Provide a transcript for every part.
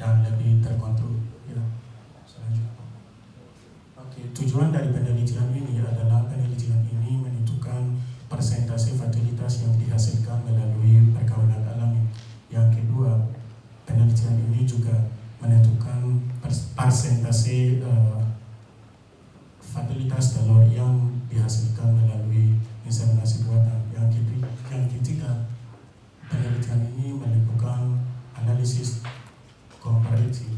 dan lebih terkontrol. Ya, selanjutnya. Oke, tujuan dari penelitian ini adalah penelitian ini menentukan persentase fertilitas yang dihasilkan melalui perkawinan alami. Yang kedua, penelitian ini juga menentukan persentase fertilitas telur yang dihasilkan melalui inseminasi buatan. Yang ketiga, penelitian ini melakukan analisis komparatif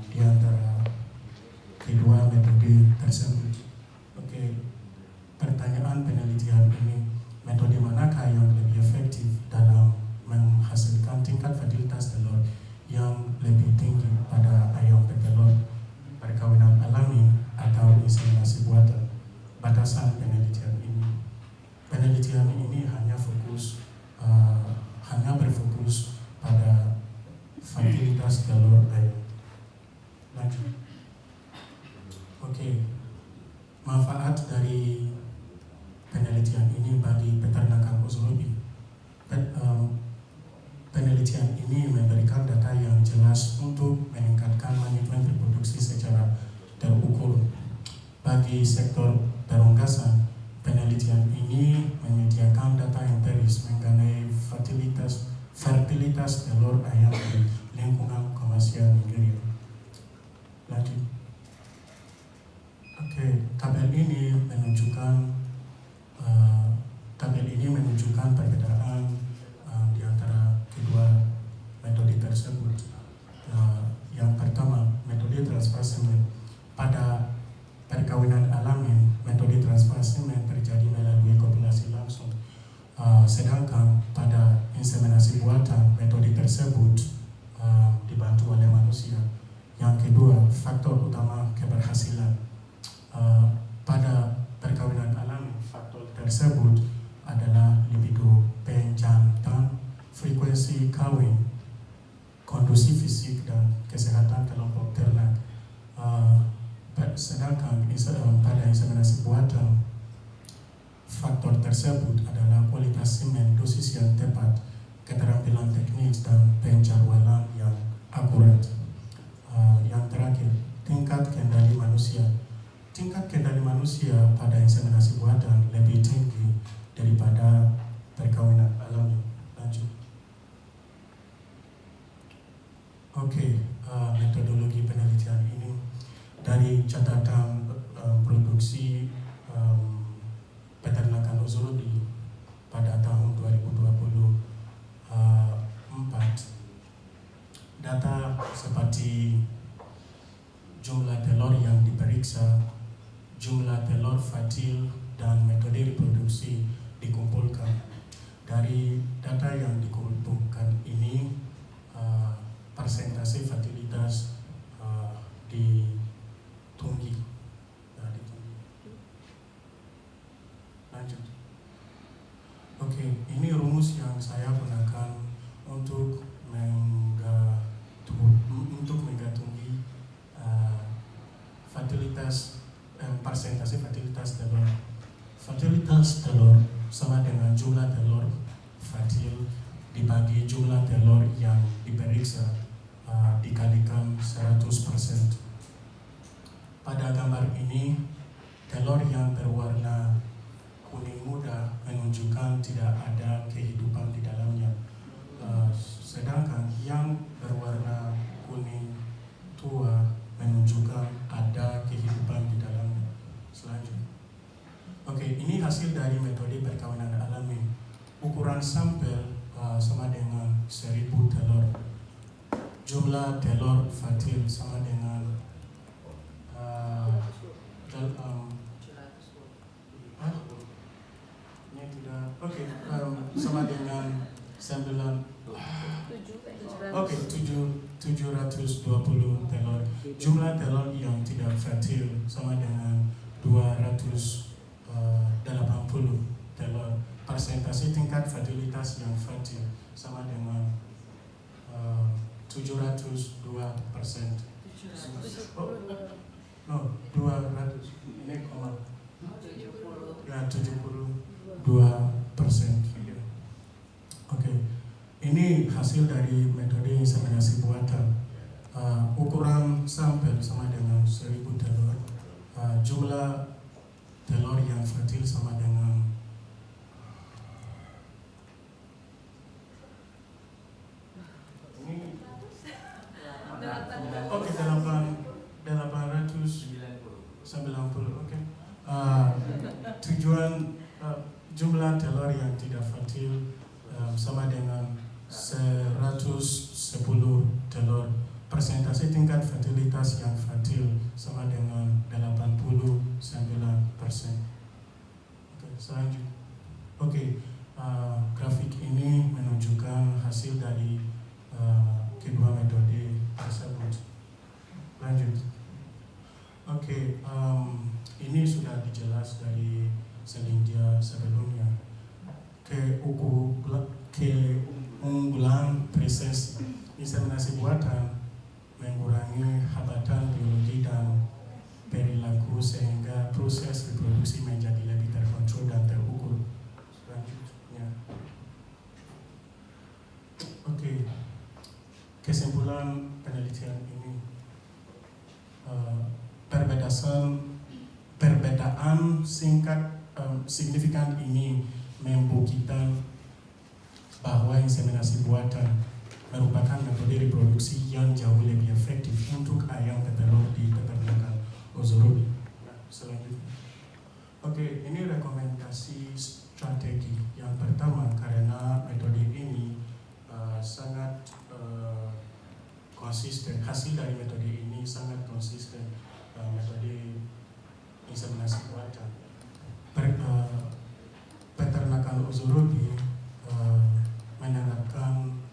di antara kedua metode tersebut. Oke, pertanyaan penelitian ini, metode manakah yang lebih efektif dalam menghasilkan tingkat fertilitas telur yang lebih tinggi pada ayam petelur, perkawinan alami atau inseminasi buatan? Batasan penelitian ini. Penelitian ini hanya berfokus pada fertilitas telur ayam. Lanjut. Oke, manfaat dari penelitian ini bagi peternakan zoologi. Penelitian ini memberikan data yang jelas untuk meningkatkan manajemen reproduksi secara terukur. Bagi sektor perunggasan, penelitian ini menyediakan data empiris mengenai fertilitas telur ayam di lingkungan komersial Nigeria. Lanjut. Oke, tabel ini menunjukkan perbedaan di antara kedua metode tersebut. Yang pertama, metode transfer semen. Pada perkawinan alami, metode transfer semen terjadi melalui kopulasi langsung. Sedangkan pada inseminasi buatan, metode tersebut dibantu oleh manusia. Yang kedua, faktor utama keberhasilan. Pada perkawinan alami, faktor tersebut adalah libido, penjantan, frekuensi kawin, kondisi fisik dan kesehatan kelompok ternak. Sedangkan pada inseminasi buatan, faktor tersebut adalah kualitas semen, dosis yang tepat, keterampilan teknis dan penjadwalan yang akurat. Yang terakhir, tingkat kendali manusia. Tingkat kendali manusia pada inseminasi buatan lebih tinggi daripada perkawinan alami. Lanjut. Oke, metodologi penelitian ini dari catatan produksi peternakan zoologi pada tahun 2024. Data seperti jumlah telur yang diperiksa, jumlah telur fatil, dan metode reproduksi dikumpulkan. Dari data yang dikumpulkan ini, persentase fertilitas ditinggi. Lanjut. Oke, ini rumus yang saya gunakan untuk menghitungi fertilitas, persentase fertilitas telur. Fertilitas telur sama dengan jumlah telur fatil dibagi jumlah telur yang diperiksa dikalikan 100%. Pada gambar ini, telur yang berwarna kuning muda menunjukkan tidak ada kehidupan di dalamnya. Sedangkan yang berwarna kuning tua menunjukkan ada kehidupan di dalamnya. Selanjutnya. Oke, ini hasil dari metode perkawinan alami. Ukuran sampel sama dengan 1000 telur. Jumlah telur fatil sama dengan sama dengan 720 telur. Jumlah telur yang tidak fatil sama dengan 280 telur. Persentase tingkat fertilitas yang fatil sama dengan 702%. 200 ini koma. Ya, 72%. Oke, ini hasil dari metode inseminasi buatan. sampel sama dengan 1000 telur. Jumlah telur yang fertil sama dengan ini 890. Oke. Tujuan jumlah telur yang tidak fertil sama dengan 110 telur. Persentase tingkat fertilitas yang fertil sama dengan 89%. Oke, selanjutnya. Oke, grafik ini menunjukkan hasil dari kedua metode tersebut. Lanjut. Oke, ini sudah dijelas dari Selindia sebelumnya. Keunggulan presesi inseminasi buatan mengurangi hambatan biologi dan perilaku sehingga proses reproduksi menjadi lebih terkontrol dan terukur. Selanjutnya. Oke. Kesimpulan penelitian ini, perbedaan signifikan ini membuktikan bahwa inseminasi buatan merupakan metode reproduksi yang jauh lebih efektif untuk ayam petelur di peternakan Ozorobi. Selanjutnya. Oke, ini rekomendasi strategi. Yang pertama, karena metode ini sangat konsisten. Hasil dari metode ini sangat konsisten. Metode inseminasi buatan. Peternakan Ozorobi menerapkan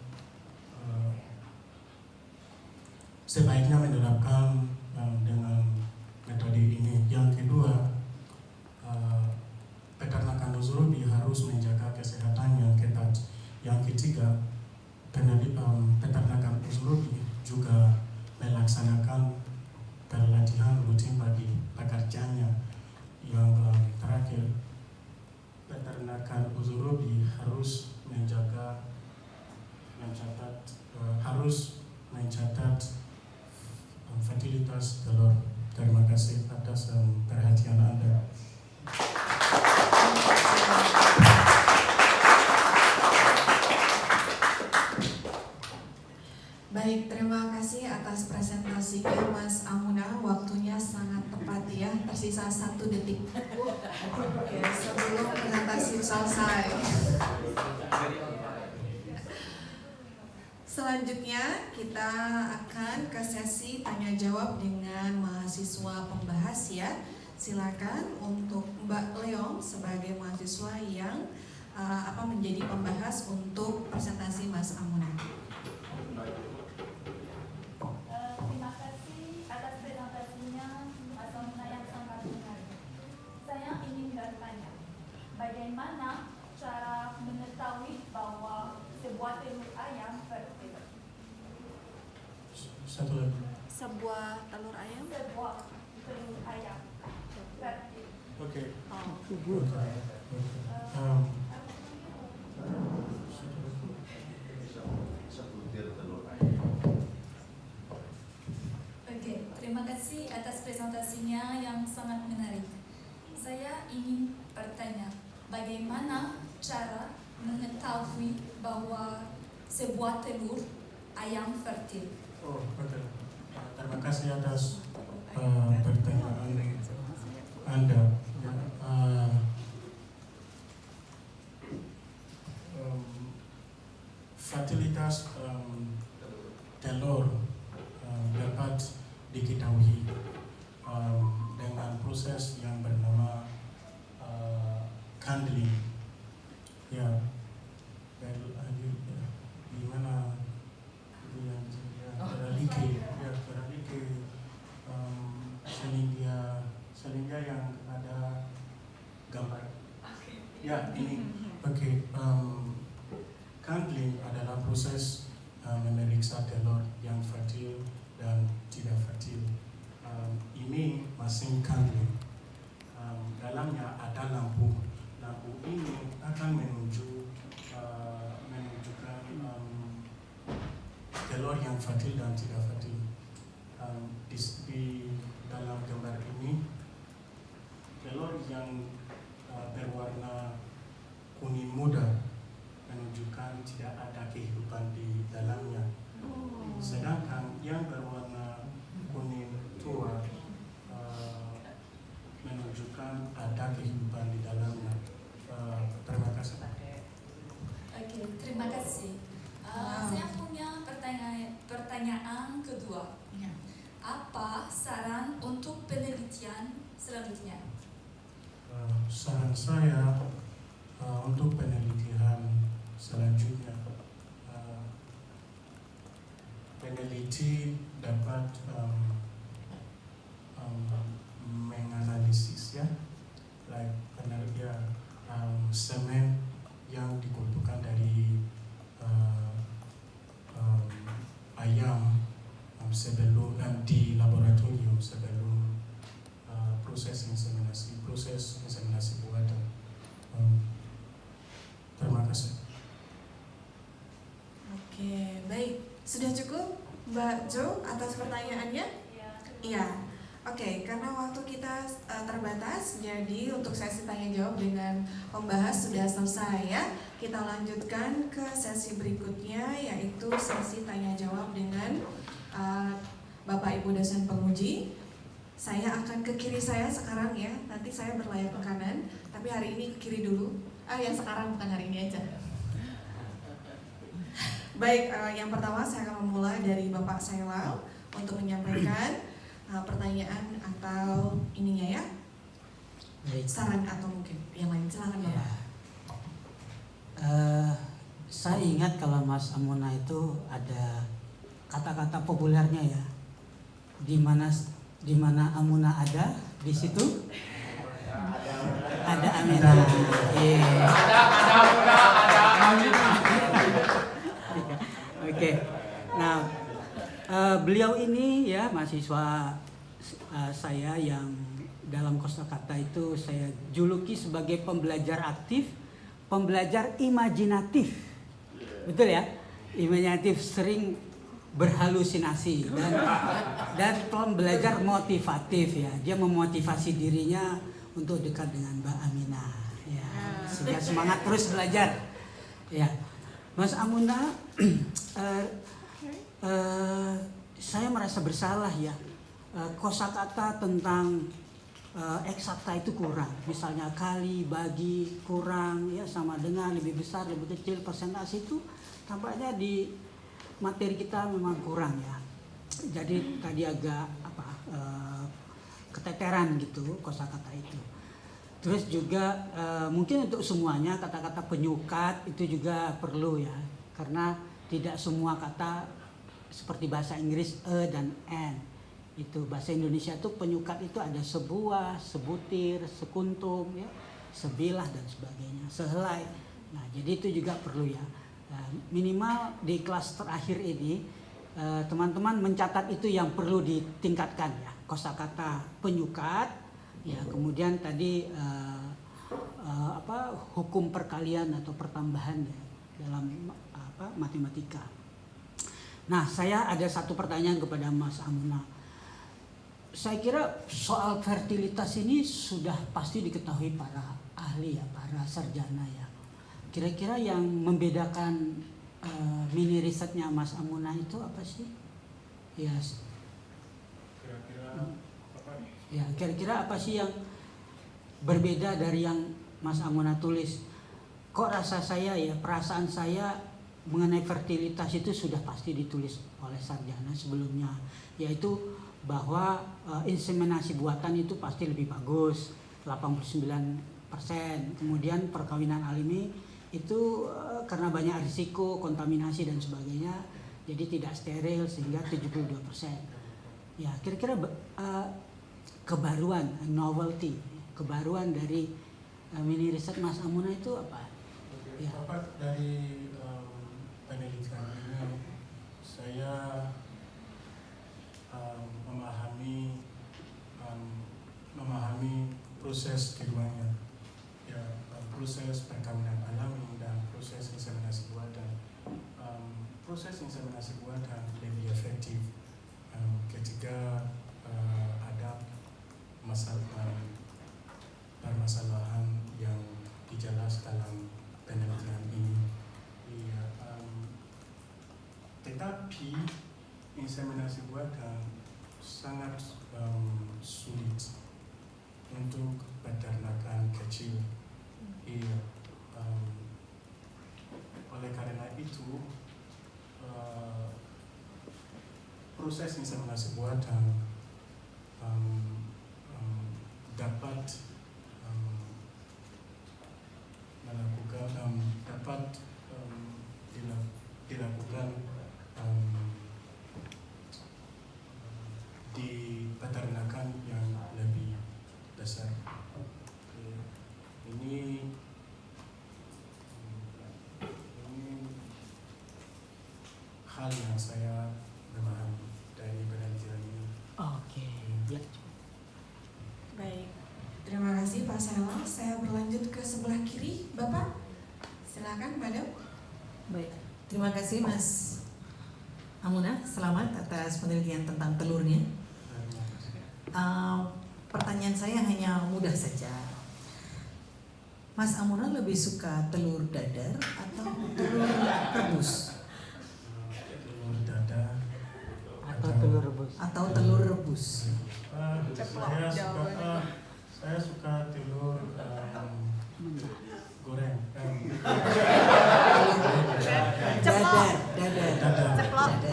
sebaiknya menerapkan dengan metode ini. Yang kedua, peternakan Ozorobi harus menjaga kesehatan yang ketat. Yang ketiga, peternakan Ozorobi juga melaksanakan pelatihan rutin bagi pekerjanya. Yang terakhir, peternakan Ozorobi harus mencatat fertilitas telur. Terima kasih atas perhatian Anda. Baik, terima kasih atas presentasinya Mas Amuna. Waktunya sangat tepat ya, tersisa 1 detik sebelum presentasi selesai. Selanjutnya kita akan ke sesi tanya jawab dengan mahasiswa pembahas ya. Silakan untuk Mbak Leong sebagai mahasiswa yang menjadi pembahas untuk presentasi Mas Amuna. Terima kasih atas presentasinya Mas Amuna yang sangat menarik. Saya ingin bertanya, bagaimana cara mengetahui bahwa sebuah telur ayam fertil? Satu lagi. Sebuah telur ayam? Sebuah telur ayam fertil. Oke. Oke, terima kasih atas presentasinya yang sangat menarik. Saya ingin bertanya, bagaimana cara mengetahui bahwa sebuah telur ayam fertil? Oh, betul. Terima kasih atas pertanyaan Anda. Fertilitas telur dapat diketahui dengan proses yang bernama candling. Ya, gimana selingga yang ada gambar. Ya, ini. Oke. Candling adalah proses memeriksa telur yang fertil dan tidak fertil. Ini mesin candling. Dalamnya ada lampu. Lampu ini akan menunjukkan telur yang fertil dan tidak fertil. di dalam gambar ini kelor yang berwarna kuning muda menunjukkan tidak ada kehidupan di dalamnya. Sedangkan yang berwarna kuning tua menunjukkan ada kehidupan di dalamnya. Terima kasih. Oke, terima kasih. Saya punya pertanyaan kedua. Apa saran untuk penelitian selanjutnya? Saran saya untuk penelitian selanjutnya, peneliti dapat menganalisis semen yang dikumpulkan dari ayam sebelum di laboratorium sebelum proses inseminasi buatan. Terima kasih. Oke, baik. Sudah cukup Mbak Jo atas pertanyaannya? Iya. Oke, karena waktu kita terbatas, jadi untuk sesi tanya jawab dengan pembahas sudah selesai ya. Kita lanjutkan ke sesi berikutnya, yaitu sesi tanya jawab dengan Bapak Ibu dosen penguji. Saya akan ke kiri saya sekarang ya, nanti saya berlayar ke kanan, tapi hari ini ke kiri dulu. Yang sekarang bukan hari ini aja. Baik, yang pertama saya akan memulai dari Bapak Sailal untuk menyampaikan pertanyaan atau ininya ya, saran atau mungkin yang lain. Silakan Bapak. Saya ingat kalau Mas Amuna itu ada kata-kata populernya ya, di mana Amuna ada, di situ ada Amina. Oke. Nah, beliau ini ya mahasiswa saya yang dalam kosakata itu saya juluki sebagai pembelajar aktif, pembelajar imajinatif. Betul ya? Imajinatif, sering berhalusinasi dan pembelajar motivatif ya. Dia memotivasi dirinya untuk dekat dengan Mbak Amina ya. Sehingga semangat terus belajar. Ya. Mas Amuna, saya merasa bersalah ya. Kosakata tentang eksakta itu kurang. Misalnya kali, bagi, kurang ya, sama dengan, lebih besar, lebih kecil, persentase itu tampaknya di materi kita memang kurang ya. Jadi tadi agak keteteran gitu kosakata itu. Terus juga mungkin untuk semuanya kata-kata penyukat itu juga perlu ya, karena tidak semua kata seperti bahasa Inggris dan n. Itu bahasa Indonesia itu penyukat itu ada sebuah, sebutir, sekuntum ya, sebilah dan sebagainya, sehelai. Nah, jadi itu juga perlu ya. Minimal di kelas terakhir ini teman-teman mencatat itu yang perlu ditingkatkan ya, kosakata penyukat ya, kemudian tadi hukum perkalian atau pertambahan ya, dalam matematika. Nah, saya ada satu pertanyaan kepada Mas Amuna. Saya kira soal fertilitas ini sudah pasti diketahui para ahli ya, para sarjana ya. Kira-kira yang membedakan mini risetnya Mas Amuna itu apa sih? Ya. Kira-kira apa sih yang berbeda dari yang Mas Amuna tulis? Kok rasa saya ya, perasaan saya mengenai fertilitas itu sudah pasti ditulis oleh sarjana sebelumnya, yaitu bahwa inseminasi buatan itu pasti lebih bagus, 89%. Kemudian perkawinan alami itu karena banyak risiko kontaminasi dan sebagainya, jadi tidak steril sehingga 72%. Ya, kira-kira kebaruan, novelty, kebaruan dari mini riset Mas Amuna itu apa? Ya. Bapak, dari penelitian ini saya memahami proses keduanya ya, proses perkawinan alami dan proses inseminasi buatan. Proses inseminasi buatan lebih efektif ketika Tetapi inseminasi buatan sangat sulit untuk peternakan kecil. Iya. Oleh karena itu, proses inseminasi buatan dapat dilakukan di peternakan yang lebih besar. Ini hal yang saya memahami dari penelitian ini. Oke, ya. Baik, terima kasih Pak Selal. Saya berlanjut ke sebelah kiri, Bapak. Silakan, Madam. Baik, terima kasih Mas Amuna. Selamat atas penelitian tentang telurnya. Pertanyaan saya hanya mudah saja. Mas Amuna lebih suka telur dadar atau telur rebus? Telur dadar Atau telur rebus. Atau telur rebus? Saya suka telur goreng. Dadar.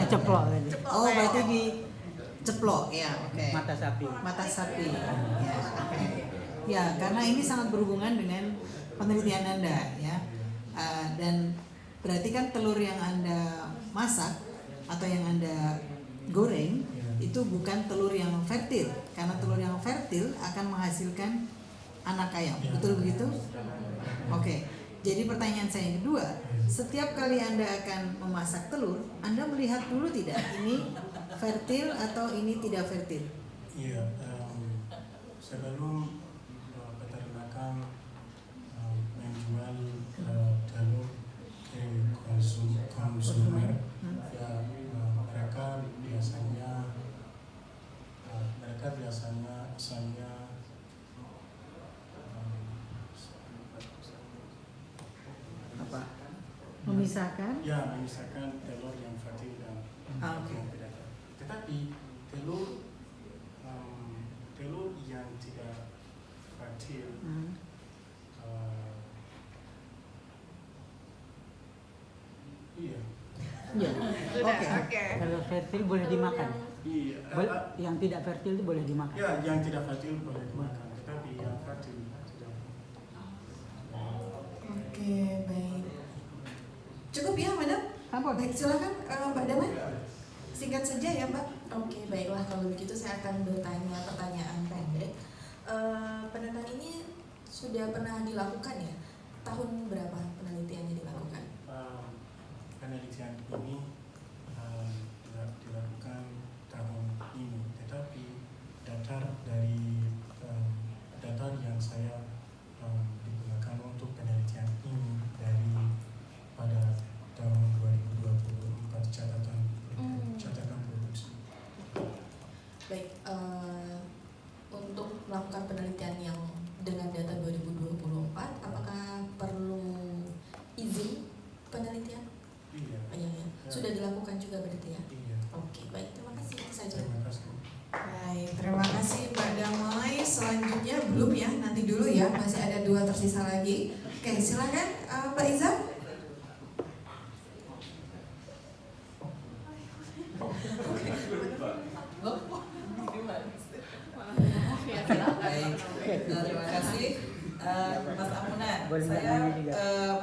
Ceplok tadi. Oh, berarti di ceplok ya, oke. Mata sapi. Mata sapi. Ya, oke. Ya, karena ini sangat berhubungan dengan penelitian Anda ya. Dan berarti kan telur yang Anda masak atau yang Anda goreng itu bukan telur yang fertil, karena telur yang fertil akan menghasilkan anak ayam. Betul begitu? Oke. Jadi pertanyaan saya yang kedua, setiap kali Anda akan memasak telur, Anda melihat dulu tidak ini fertil atau ini tidak fertil? Iya, sebelum peternakan menjual telur ke konsumer, ya mereka biasanya Apa? Memisahkan? ya memisahkan telur yang fertil dan Oke. yang tidak. Tetapi telur yang tidak fertil iya. Ya. Oke. Kalau fertil boleh dimakan. Iya. Yang tidak fertil itu boleh dimakan. Ya, yang tidak fertil boleh dimakan, tetapi yang fertil tidak. Oke, baik. Cukup ya, Madam? Baik, silakan Mbak Damai. Singkat saja ya, Mbak. Oke, baiklah kalau begitu saya akan bertanya pertanyaan pendek. Penelitian ini sudah pernah dilakukan ya? Tahun berapa penelitiannya dilakukan? Penelitian ini dilakukan tahun ini, tetapi data yang saya digunakan untuk penelitian ini dari pada tahun 2024 catatan produksi. Baik, untuk melakukan penelitian yang dengan data 2024, apakah perlu izin penelitian? Iya. Iya. Sudah dilakukan juga berarti ya? Iya. Oke, baik, terima kasih itu saja. Terima kasih. Baik, terima kasih Mbak Damai. Selanjutnya belum ya, nanti dulu ya, masih ada 2 tersisa lagi. Oke, silakan Mbak Iza. Baik, terima kasih Mas Amunan. Saya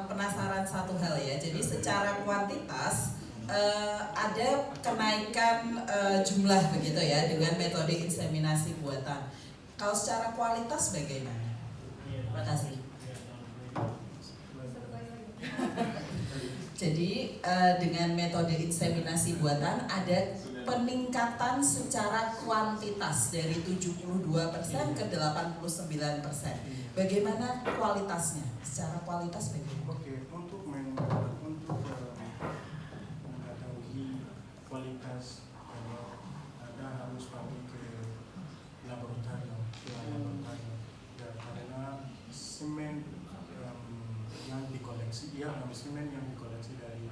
penasaran satu hal ya. Jadi secara kuantitas ada kenaikan jumlah begitu ya dengan metode inseminasi buatan. Kalau secara kualitas bagaimana? Terima kasih. Jadi dengan metode inseminasi buatan ada peningkatan secara kuantitas dari 72% ke 89%. Bagaimana kualitasnya? Secara kualitas bagaimana? Oke, untuk mengetahui kualitas Anda harus pergi ke laboratorium, ya, karena semen yang dikoleksi dari